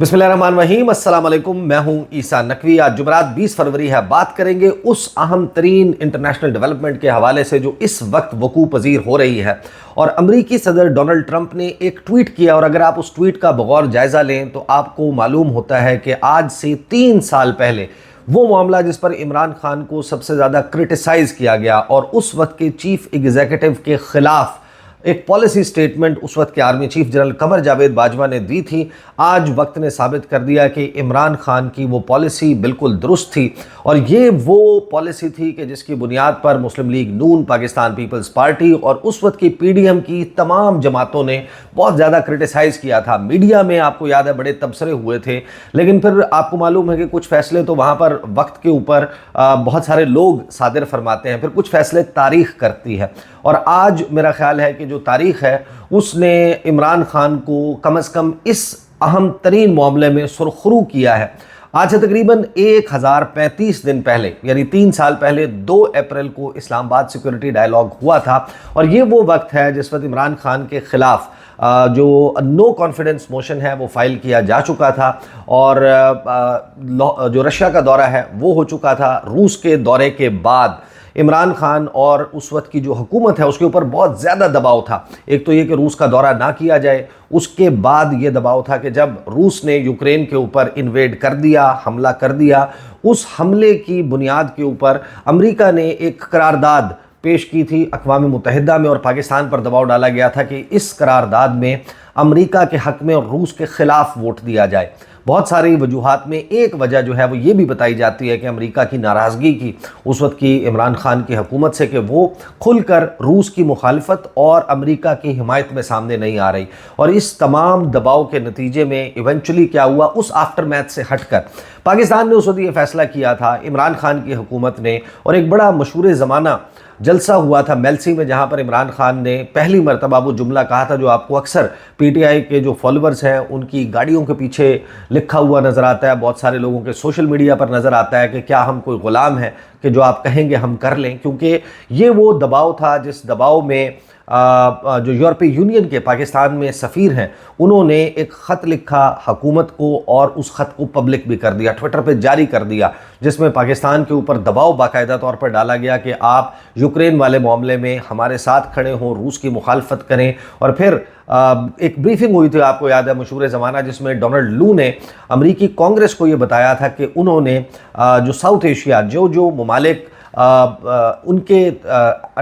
बिस्मिल्लाहिर्रहमानिर्रहीम, अस्सलाम वालेकुम। मैं हूं ईसा नकवी। आज जुमरात 20 फरवरी है। बात करेंगे उस अहम तरीन इंटरनेशनल डेवलपमेंट के हवाले से जो इस वक्त वकूअ पजीर हो रही है। और अमरीकी सदर डोनाल्ड ट्रंप ने एक ट्वीट किया, और अगर आप उस ट्वीट का बगौर जायज़ा लें तो आपको मालूम होता है कि आज से 3 साल पहले वो मामला जिस पर इमरान खान को सबसे ज़्यादा क्रिटिसाइज़ किया गया और उस वक्त के चीफ एग्जीक्यूटिव के ख़िलाफ़ एक पॉलिसी स्टेटमेंट उस वक्त के army chief general Qamar Javed Bajwa ने दी थी, आज वक्त ने साबित कर दिया कि इमरान खान की वो पॉलिसी बिल्कुल दुरुस्त थी। और ये वो पॉलिसी थी कि जिसकी बुनियाद पर मुस्लिम लीग नून, पाकिस्तान पीपल्स पार्टी और उस वक्त की पीडीएम की तमाम जमातों ने बहुत ज़्यादा क्रिटिसाइज़ किया था। मीडिया में आपको याद है बड़े तबसरे हुए थे, लेकिन फिर आपको मालूम है कि कुछ फैसले तो वहाँ पर वक्त के ऊपर बहुत सारे लोग सादिर फरमाते हैं, फिर कुछ फैसले तारीख करती है। और आज मेरा ख्याल है कि जो तारीख है उसने इमरान खान को कम अज़ कम इस अहम तरीन मामले में सुरखरू किया है। आज से तकरीबन 1035 दिन पहले, यानी 3 साल पहले 2 अप्रैल को इस्लामाबाद सिक्योरिटी डायलॉग हुआ था। और ये वो वक्त है जिस वक्त इमरान खान के ख़िलाफ़ जो नो कॉन्फिडेंस मोशन है वो फाइल किया जा चुका था, और जो रशिया का दौरा है वो हो चुका था। रूस के दौरे के बाद इमरान खान और उस वक्त की जो हुकूमत है उसके ऊपर बहुत ज़्यादा दबाव था। एक तो ये कि रूस का दौरा ना किया जाए, उसके बाद ये दबाव था कि जब रूस ने यूक्रेन के ऊपर इन्वेड कर दिया, हमला कर दिया, उस हमले की बुनियाद के ऊपर अमेरिका ने एक करारदाद पेश की थी अक़वाम मुत्तहिदा में, और पाकिस्तान पर दबाव डाला गया था कि इस करारदाद में अमेरिका के हक़ में और रूस के ख़िलाफ़ वोट दिया जाए। बहुत सारी वजूहात में एक वजह जो है वो ये भी बताई जाती है कि अमेरिका की नाराज़गी की उस वक्त की इमरान खान की हुकूमत से कि वो खुलकर रूस की मुखालफत और अमेरिका की हिमायत में सामने नहीं आ रही। और इस तमाम दबाव के नतीजे में इवेंचुअली क्या हुआ, उस आफ्टर मैथ से हटकर पाकिस्तान ने उस वक्त ये फ़ैसला किया था, इमरान खान की हुकूमत ने, और एक बड़ा मशहूर ज़माना जलसा हुआ था मेल्सी में, जहां पर इमरान खान ने पहली मरतबा वो जुमला कहा था जो आपको अक्सर पीटीआई के जो फॉलोअर्स हैं उनकी गाड़ियों के पीछे लिखा हुआ नज़र आता है, बहुत सारे लोगों के सोशल मीडिया पर नज़र आता है कि क्या हम कोई ग़ुलाम हैं कि जो आप कहेंगे हम कर लें। क्योंकि ये वो दबाव था जिस दबाव में जो यूरोपीय यूनियन के पाकिस्तान में सफ़ीर हैं उन्होंने एक ख़त लिखा हुकूमत को, और उस ख़त को पब्लिक भी कर दिया, ट्विटर पे जारी कर दिया, जिसमें पाकिस्तान के ऊपर दबाव बाकायदा तौर पर डाला गया कि आप यूक्रेन वाले मामले में हमारे साथ खड़े हों, रूस की मुखालफत करें। और फिर एक ब्रीफिंग हुई थी, आपको याद है, मशहूर ज़माना, जिसमें डोनाल्ड लू ने अमरीकी कांग्रेस को ये बताया था कि उन्होंने जो साउथ एशिया जो ममालिक उनके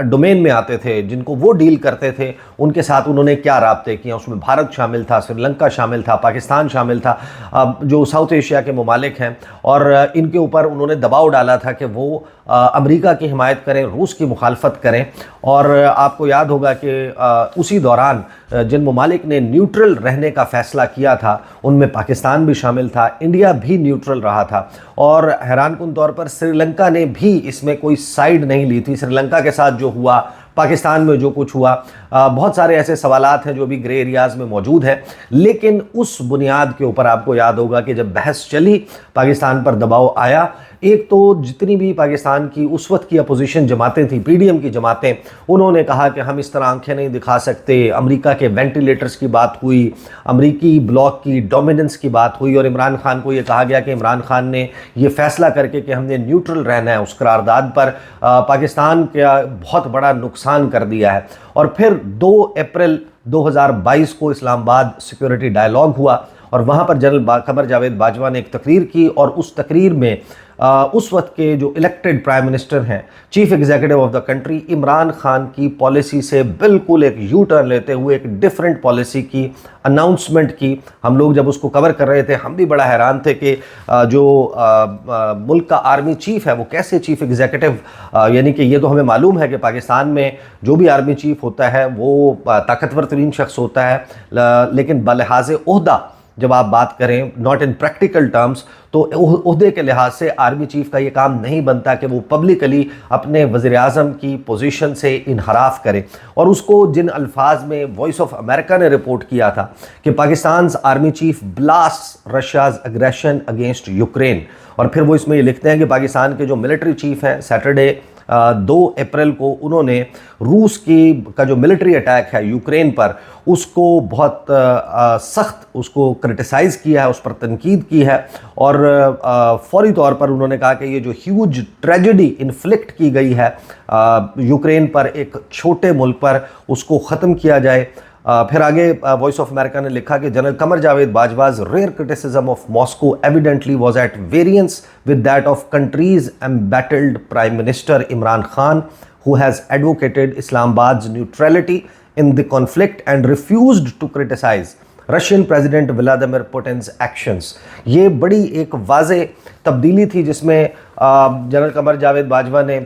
डोमेन में आते थे, जिनको वो डील करते थे, उनके साथ उन्होंने क्या राब्ते किया। उसमें भारत शामिल था, श्रीलंका शामिल था, पाकिस्तान शामिल था, जो साउथ एशिया के ममालिक हैं, और इनके ऊपर उन्होंने दबाव डाला था कि वो अमेरिका की हिमायत करें, रूस की मुखालफत करें। और आपको याद होगा कि उसी दौरान जिन ममालिक ने न्यूट्रल रहने का फ़ैसला किया था उनमें पाकिस्तान भी शामिल था, इंडिया भी न्यूट्रल रहा था, और हैरानकुन तौर पर श्रीलंका ने भी इसमें कोई साइड नहीं ली थी। श्रीलंका के साथ जो हुआ, पाकिस्तान में जो कुछ हुआ, बहुत सारे ऐसे सवालात हैं जो भी ग्रे एरियाज़ में मौजूद हैं। लेकिन उस बुनियाद के ऊपर आपको याद होगा कि जब बहस चली, पाकिस्तान पर दबाव आया, एक तो जितनी भी पाकिस्तान की उस वक्त की अपोजिशन जमातें थी, पीडीएम की जमातें, उन्होंने कहा कि हम इस तरह आंखें नहीं दिखा सकते। अमेरिका के वेंटिलेटर्स की बात हुई, अमेरिकी ब्लॉक की डोमिनेंस की बात हुई, और इमरान खान को ये कहा गया कि इमरान खान ने ये फैसला करके कि हमने न्यूट्रल रहना है उस करारदाद पर पाकिस्तान का बहुत बड़ा नुकसान कर दिया है। और फिर 2 अप्रैल 2022 को इस्लामाबाद सिक्योरिटी डायलॉग हुआ, और वहाँ पर जनरल कमर जावेद बाजवा ने एक तकरीर की, और उस तकरीर में उस वक्त के जो इलेक्टेड प्राइम मिनिस्टर हैं, chief executive of the country, Imran Khan की पॉलिसी से बिल्कुल एक यू टर्न लेते हुए एक डिफरेंट पॉलिसी की अनाउंसमेंट की। हम लोग जब उसको कवर कर रहे थे हम भी बड़ा हैरान थे कि जो मुल्क का आर्मी चीफ है वो कैसे चीफ एग्जीक्यूटिव, यानी कि ये तो हमें मालूम है कि पाकिस्तान में जो भी आर्मी चीफ होता है वो ताकतवर तरीन शख्स होता है, लेकिन बलिहाज ओहदा जब आप बात करें, नॉट इन प्रैक्टिकल टर्म्स, तो ओहदे के लिहाज से आर्मी चीफ का ये काम नहीं बनता कि वो पब्लिकली अपने वज़ीर आज़म की पोजीशन से इनहराफ करे। और उसको जिन अल्फाज में वॉइस ऑफ अमेरिका ने रिपोर्ट किया था कि Pakistan army chief blast Russia's aggression against Ukraine, और फिर वो इसमें ये लिखते हैं कि पाकिस्तान के जो मिलिट्री चीफ हैं सैटरडे 2 अप्रैल को उन्होंने रूस का जो मिलिट्री अटैक है यूक्रेन पर, उसको बहुत सख्त उसको क्रिटिसाइज़ किया है, उस पर तनकीद की है और फौरी तौर पर उन्होंने कहा कि ये जो ह्यूज ट्रेजेडी इन्फ्लिक्ट की गई है यूक्रेन पर, एक छोटे मुल्क पर, उसको ख़त्म किया जाए। फिर आगे वॉइस ऑफ अमेरिका ने लिखा कि general Qamar Javed Bajwa's rare criticism of Moscow evidently was at variance with that of country's embattled prime minister Imran Khan who has advocated Islamabad's neutrality in the conflict and refused to criticize Russian president Vladimir Putin's actions. ये बड़ी एक वाज़े तब्दीली थी जिसमें general Qamar Javed Bajwa ने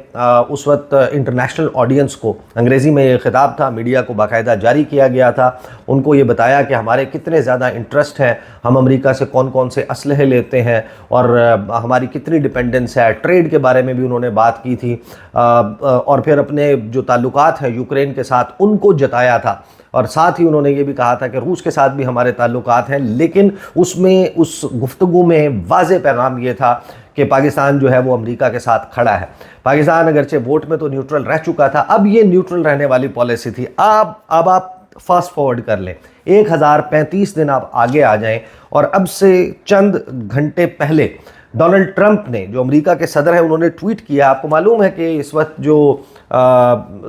उस वक्त इंटरनेशनल ऑडियंस को, अंग्रेज़ी में ये खिताब था, मीडिया को बाकायदा जारी किया गया था, उनको ये बताया कि हमारे कितने ज़्यादा इंटरेस्ट हैं, हम अमेरिका से कौन कौन से असलहे लेते हैं और हमारी कितनी डिपेंडेंस है। ट्रेड के बारे में भी उन्होंने बात की थी और फिर अपने जो ताल्लुकात हैं यूक्रेन के साथ उनको जताया था और साथ ही उन्होंने ये भी कहा था कि रूस के साथ भी हमारे ताल्लुकात हैं, लेकिन उसमें उस गुफ्तगू में वाज़े पैगाम ये था कि पाकिस्तान जो है वो अमेरिका के साथ खड़ा है। पाकिस्तान अगरचे वोट में तो न्यूट्रल रह चुका था, अब ये न्यूट्रल रहने वाली पॉलिसी थी। अब आप फास्ट फॉरवर्ड कर लें, 1035 दिन आप आगे आ जाएं और अब से चंद घंटे पहले डोनाल्ड ट्रंप ने, जो अमेरिका के सदर हैं, उन्होंने ट्वीट किया। आपको मालूम है कि इस वक्त जो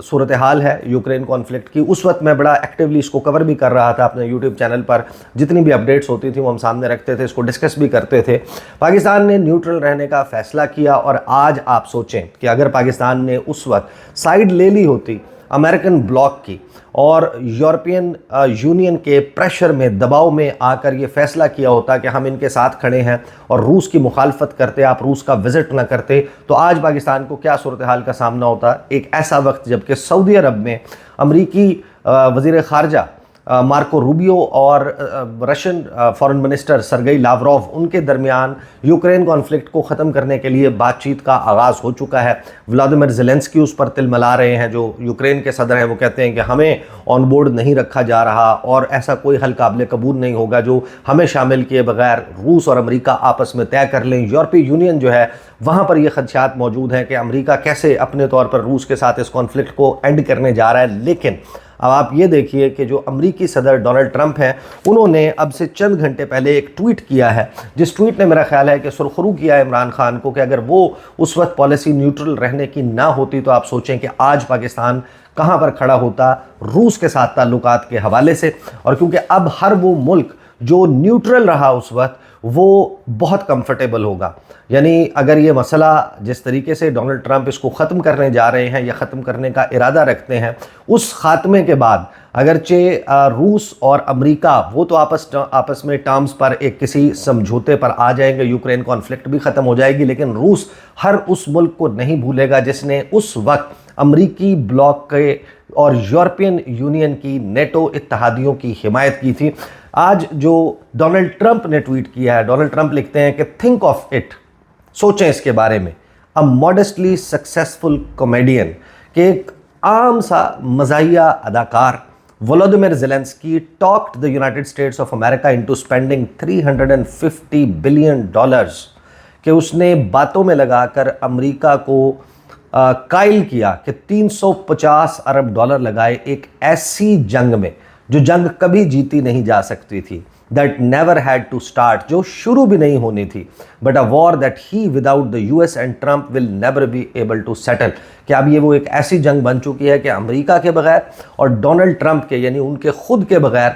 सूरत हाल है यूक्रेन कॉन्फ्लिक्ट की, उस वक्त मैं बड़ा एक्टिवली इसको कवर भी कर रहा था अपने यूट्यूब चैनल पर। जितनी भी अपडेट्स होती थी वो हम सामने रखते थे, इसको डिस्कस भी करते थे। पाकिस्तान ने न्यूट्रल रहने का फ़ैसला किया और आज आप सोचें कि अगर पाकिस्तान ने उस वक्त साइड ले ली होती अमेरिकन ब्लॉक की और यूरोपियन यूनियन के प्रेशर में, दबाव में आकर ये फ़ैसला किया होता कि हम इनके साथ खड़े हैं और रूस की मुखालफत करते, आप रूस का विज़िट ना करते, तो आज पाकिस्तान को क्या सूरत हाल का सामना होता। एक ऐसा वक्त जबकि सऊदी अरब में अमरीकी वज़ीर ख़ारजा मार्को रूबियो और Russian foreign minister Sergei Lavrov, उनके दरमियान यूक्रेन कॉन्फ्लिक्ट को ख़त्म करने के लिए बातचीत का आगाज़ हो चुका है। व्लादिमीर ज़ेलेंस्की उस पर तिलमिला रहे हैं, जो यूक्रेन के सदर हैं, वो कहते हैं कि हमें ऑन बोर्ड नहीं रखा जा रहा और ऐसा कोई हल काबिल कबूल नहीं होगा जो हमें शामिल किए बगैर रूस और अमेरिका आपस में तय कर लें। यूरोपीय यूनियन जो है वहाँ पर ये खदशात मौजूद हैं कि अमेरिका कैसे अपने तौर पर रूस के साथ इस कॉन्फ्लिक्ट को एंड करने जा रहा है। लेकिन अब आप ये देखिए कि जो अमेरिकी सदर डोनाल्ड ट्रंप हैं, उन्होंने अब से चंद घंटे पहले एक ट्वीट किया है, जिस ट्वीट ने मेरा ख्याल है कि सुरखरू किया है इमरान खान को कि अगर वो उस वक्त पॉलिसी न्यूट्रल रहने की ना होती तो आप सोचें कि आज पाकिस्तान कहाँ पर खड़ा होता रूस के साथ ताल्लुकात के हवाले से। और क्योंकि अब हर वो मुल्क जो न्यूट्रल रहा उस वक्त वो बहुत कंफर्टेबल होगा। यानी अगर ये मसला जिस तरीके से डोनाल्ड ट्रंप इसको ख़त्म करने जा रहे हैं या ख़त्म करने का इरादा रखते हैं, उस ख़ात्मे के बाद अगरचे रूस और अमेरिका वो तो आपस में टर्म्स पर एक किसी समझौते पर आ जाएंगे, यूक्रेन कॉन्फ्लिक्ट भी ख़त्म हो जाएगी, लेकिन रूस हर उस मुल्क को नहीं भूलेगा जिसने उस वक्त अमेरिकी ब्लॉक के और यूरोपियन यूनियन की, नेटो इत्तेहादियों की हिमायत की थी। आज जो डोनाल्ड ट्रंप ने ट्वीट किया है, डोनाल्ड ट्रंप लिखते हैं कि थिंक ऑफ इट, सोचें इसके बारे में, अ मॉडेस्टली सक्सेसफुल कॉमेडियन, के एक आम सा मज़ाहिया अदाकार Volodymyr Zelensky talked the United states of America into spending $350 billion, कि उसने बातों में लगाकर अमेरिका को कायल किया कि $350 अरब लगाए एक ऐसी जंग में जो जंग कभी जीती नहीं जा सकती थी, that never had to start, जो शुरू भी नहीं होनी थी, but a war that he without the US and Trump will never be able to settle. कि अब ये वो एक ऐसी जंग बन चुकी है कि अमेरिका के बगैर और डोनाल्ड ट्रंप के, यानी उनके खुद के बगैर,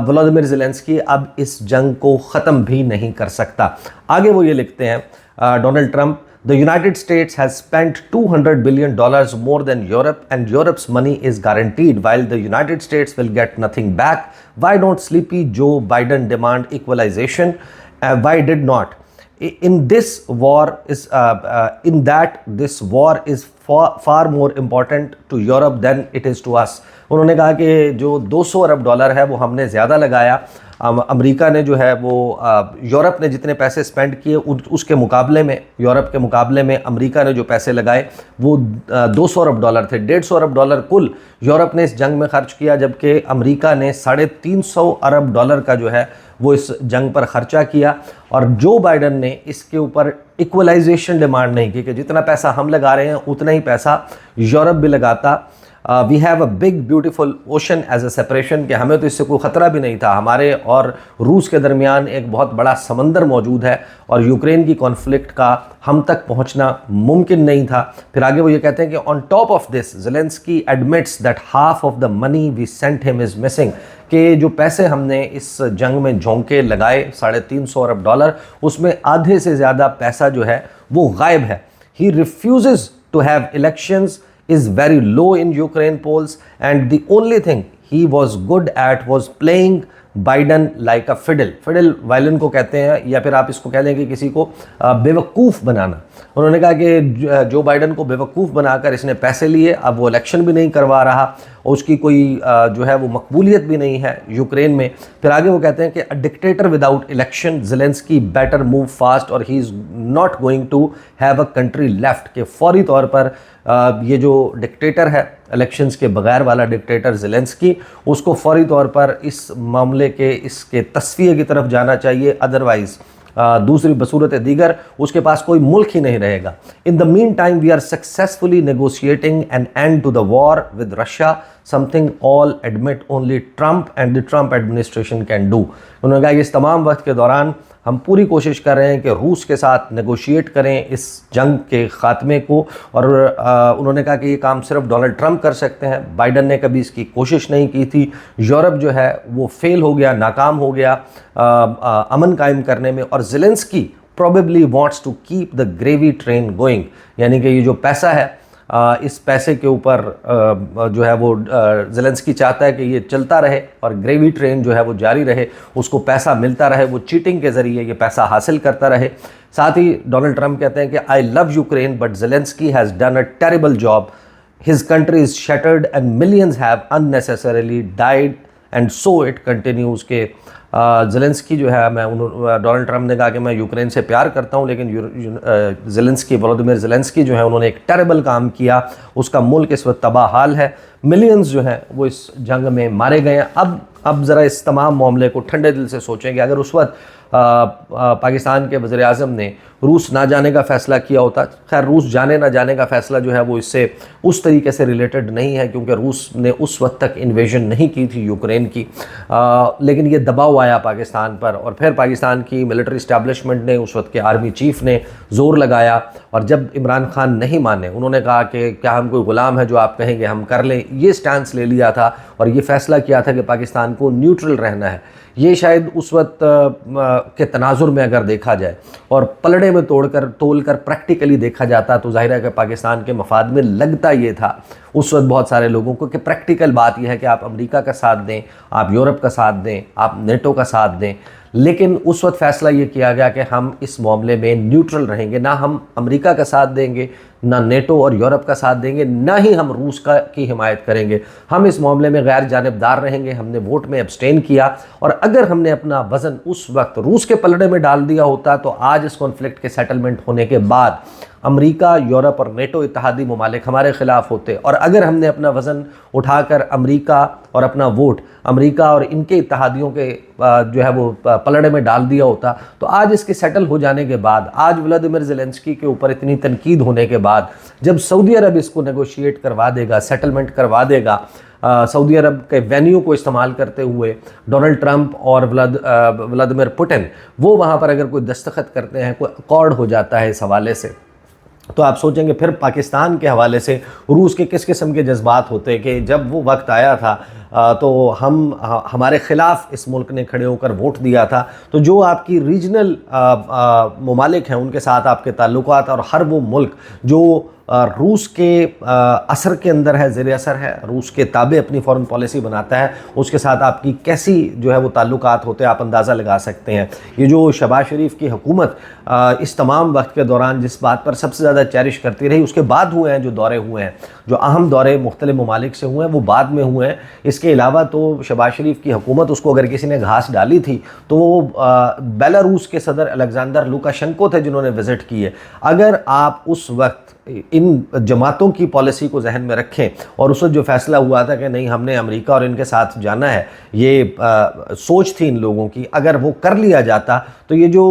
व्लादिमीर ज़ेलेंस्की अब इस जंग को ख़त्म भी नहीं कर सकता। आगे वो ये लिखते हैं Donald Trump, The United States has spent $200 billion more than Europe, and Europe's money is guaranteed, while the United States will get nothing back. Why don't sleepy Joe Biden demand equalization? Why did not? In this war is this war is far more important to Europe than it is to us. उन्होंने कहा कि जो $200 अरब है वो हमने ज़्यादा लगाया, America ने जो है वो यूरोप ने जितने पैसे स्पेंड किए उसके मुकाबले में, यूरोप के मुकाबले में अमेरिका ने जो पैसे लगाए वो $200 अरब थे। $150 अरब कुल यूरोप ने इस जंग में खर्च किया, जबकि अमेरिका ने $350 अरब का जो है वो इस जंग पर ख़र्चा किया। और जो बाइडन ने इसके ऊपर इक्वलाइजेशन डिमांड नहीं की कि जितना पैसा हम लगा रहे हैं उतना ही पैसा यूरोप भी लगाता। We have a big beautiful ocean as a separation, कि हमें तो इससे कोई ख़तरा भी नहीं था। हमारे और रूस के दरमियान एक बहुत बड़ा समंदर मौजूद है और यूक्रेन की कॉन्फ्लिक्ट का हम तक पहुंचना मुमकिन नहीं था। फिर आगे वो ये कहते हैं कि on top of this Zelensky admits that half of the money we sent him is missing, कि जो पैसे हमने इस जंग में झोंके लगाए $350 अरब, उसमें आधे से ज़्यादा पैसा जो है वो गायब है। He refuse to have elections, is very low in Ukraine polls, and the only thing he was good at was playing Biden like a fiddle। Fiddle violin को कहते हैं, या फिर आप इसको कह लें कि किसी को बेवकूफ़ बनाना। उन्होंने कहा कि जो बाइडन को बेवकूफ़ बनाकर इसने पैसे लिए, अब वो इलेक्शन भी नहीं करवा रहा और उसकी कोई जो है वो मकबूलियत भी नहीं है यूक्रेन में। फिर आगे वो कहते हैं कि a dictator without election Zelensky better move fast और he is not going to have a country left, के फौरी तौर पर ये जो डिक्टेटर है इलेक्शंस के बगैर वाला डिक्टेटर ज़ेलेंस्की, उसको फौरी तौर पर इस मामले के इसके तस्फिये की तरफ जाना चाहिए, अदरवाइज़ दूसरी बसूरत दीगर उसके पास कोई मुल्क ही नहीं रहेगा। In the mean time we are successfully negotiating an end to the war with Russia, something all admit only Trump and the Trump administration can do. उन्होंने कहा कि इस तमाम वक्त के दौरान हम पूरी कोशिश कर रहे हैं कि रूस के साथ नेगोशिएट करें इस जंग के ख़ात्मे को, और उन्होंने कहा कि ये काम सिर्फ डोनाल्ड ट्रंप कर सकते हैं, बाइडन ने कभी इसकी कोशिश नहीं की थी। यूरोप जो है वो फेल हो गया, नाकाम हो गया अमन कायम करने में, और Zelensky probably wants to keep the gravy train going, यानी कि ये जो पैसा है इस पैसे के ऊपर जो है वो ज़ेलेंस्की चाहता है कि ये चलता रहे और ग्रेवी ट्रेन जो है वो जारी रहे, उसको पैसा मिलता रहे, वो चीटिंग के ज़रिए ये पैसा हासिल करता रहे। साथ ही डोनाल्ड ट्रंप कहते हैं कि I love Ukraine but Zelensky has done a terrible job, his country is shattered and millions have unnecessarily died and so it continues, के ज़ेलेंस्की जो है, मैं डोनाल्ड ट्रंप ने कहा कि मैं यूक्रेन से प्यार करता हूं, लेकिन ज़ेलेंस्की, वोलोदिमीर ज़ेलेंस्की जो है उन्होंने एक टेरिबल काम किया, उसका मुल्क इस वक्त तबाह हाल है, मिलियंस जो हैं वो इस जंग में मारे गए हैं। अब ज़रा इस तमाम मामले को ठंडे दिल से सोचेंगे। अगर उस वक्त पाकिस्तान के वज़ीर आज़म ने रूस ना जाने का फ़ैसला किया होता, खैर रूस जाने ना जाने का फ़ैसला जो है वो इससे उस तरीके से रिलेटेड नहीं है, क्योंकि रूस ने उस वक्त तक इन्वेजन नहीं की थी यूक्रेन की, लेकिन ये दबाव आया पाकिस्तान पर, और फिर पाकिस्तान की मिलिट्री इस्टेब्लिशमेंट ने, उस वक्त के आर्मी चीफ़ ने ज़ोर लगाया, और जब इमरान खान नहीं माने, उन्होंने कहा कि क्या हम कोई ग़ुलाम है जो आप कहेंगे हम कर लें, ये स्टैंस ले लिया था और ये फ़ैसला किया था कि पाकिस्तान को न्यूट्रल रहना है। ये शायद उस वक्त के तनाजुर में अगर देखा जाए और पलड़े में तोलकर प्रैक्टिकली देखा जाता, तो ज़ाहिर है कि पाकिस्तान के मफाद में लगता ये था उस वक्त बहुत सारे लोगों को कि प्रैक्टिकल बात यह है कि आप अमेरिका का साथ दें, आप यूरोप का साथ दें, आप नेटो का साथ दें, लेकिन उस वक्त फ़ैसला ये किया गया कि हम इस मामले में न्यूट्रल रहेंगे, ना हम अमेरिका का साथ देंगे, ना नेटो और यूरोप का साथ देंगे, ना ही हम रूस की हिमायत करेंगे, हम इस मामले में गैर जानिबदार रहेंगे। हमने वोट में एब्सटेन किया, और अगर हमने अपना वज़न उस वक्त रूस के पलड़े में डाल दिया होता तो आज इस कॉन्फ्लिक्ट के सेटलमेंट होने के बाद अमेरिका, यूरोप और नेटो इत्तेहादी ममालिक हमारे ख़िलाफ़ होते, और अगर हमने अपना वज़न उठाकर अमेरिका और अपना वोट अमेरिका और इनके इत्तेहादियों के जो है वो पलड़े में डाल दिया होता, तो आज इसके सेटल हो जाने के बाद, आज व्लादिमीर ज़ेलेंस्की के ऊपर इतनी तनकीद होने के बाद, जब सऊदी अरब इसको नेगोशिएट करवा देगा, सेटलमेंट करवा देगा, सऊदी अरब के वेन्यू को इस्तेमाल करते हुए डोनाल्ड ट्रंप और व्लादिमीर पुतिन, वो वहाँ पर अगर कोई दस्तखत करते हैं, कोई अकॉर्ड हो जाता है इस हवाले से, तो आप सोचेंगे फिर पाकिस्तान के हवाले से रूस के किस किस्म के जज्बात होते कि जब वो वक्त आया था तो हमारे ख़िलाफ़ इस मुल्क ने खड़े होकर वोट दिया था। तो जो आपकी रीजनल ममालिक हैं उनके साथ आपके ताल्लुकात, और हर वो मुल्क जो रूस के असर के अंदर है, ज़ेर असर है, रूस के ताबे अपनी फ़ॉरेन पॉलिसी बनाता है, उसके साथ आपकी कैसी जो है वो ताल्लुकात होते हैं, आप अंदाज़ा लगा सकते हैं। ये जो शहबाज शरीफ की हुकूमत इस तमाम वक्त के दौरान जिस बात पर सबसे ज़्यादा चेरिश करती रही, उसके बाद हुए हैं जो दौरे हुए हैं, जो अहम दौरे मुख्तलिफ ममालिक से हुए हैं वो बाद में हुए हैं। इसके अलावा तो शहबाज शरीफ की हुकूमत, उसको अगर किसी ने घास डाली थी तो वो बेलारूस के सदर अलेक्जेंडर लुकाशेंको थे जिन्होंने विज़िट की है। अगर आप उस वक्त इन जमातों की पॉलिसी को जहन में रखें और उस वक्त जो फैसला हुआ था कि नहीं हमने अमेरिका और इनके साथ जाना है, ये सोच थी इन लोगों की, अगर वो कर लिया जाता तो ये जो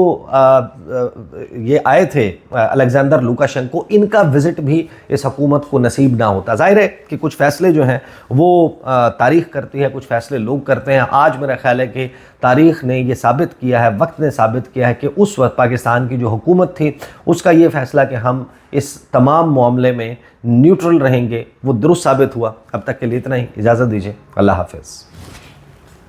ये आए थे अलेक्जेंडर लुकाशेंको, इनका विजिट भी इस हुकूमत को नसीब ना होता। जाहिर है कि कुछ फैसले जो हैं वो तारीख करती है, कुछ फैसले लोग करते हैं। आज मेरा ख्याल है कि तारीख ने ये साबित किया है, वक्त ने साबित किया है कि उस वक्त पाकिस्तान की जो हुकूमत थी उसका ये फैसला कि हम इस तमाम मामले में न्यूट्रल रहेंगे वो दुरुस्त साबित हुआ। अब तक के लिए इतना ही, इजाज़त दीजिए, अल्लाह हाफ़िज़।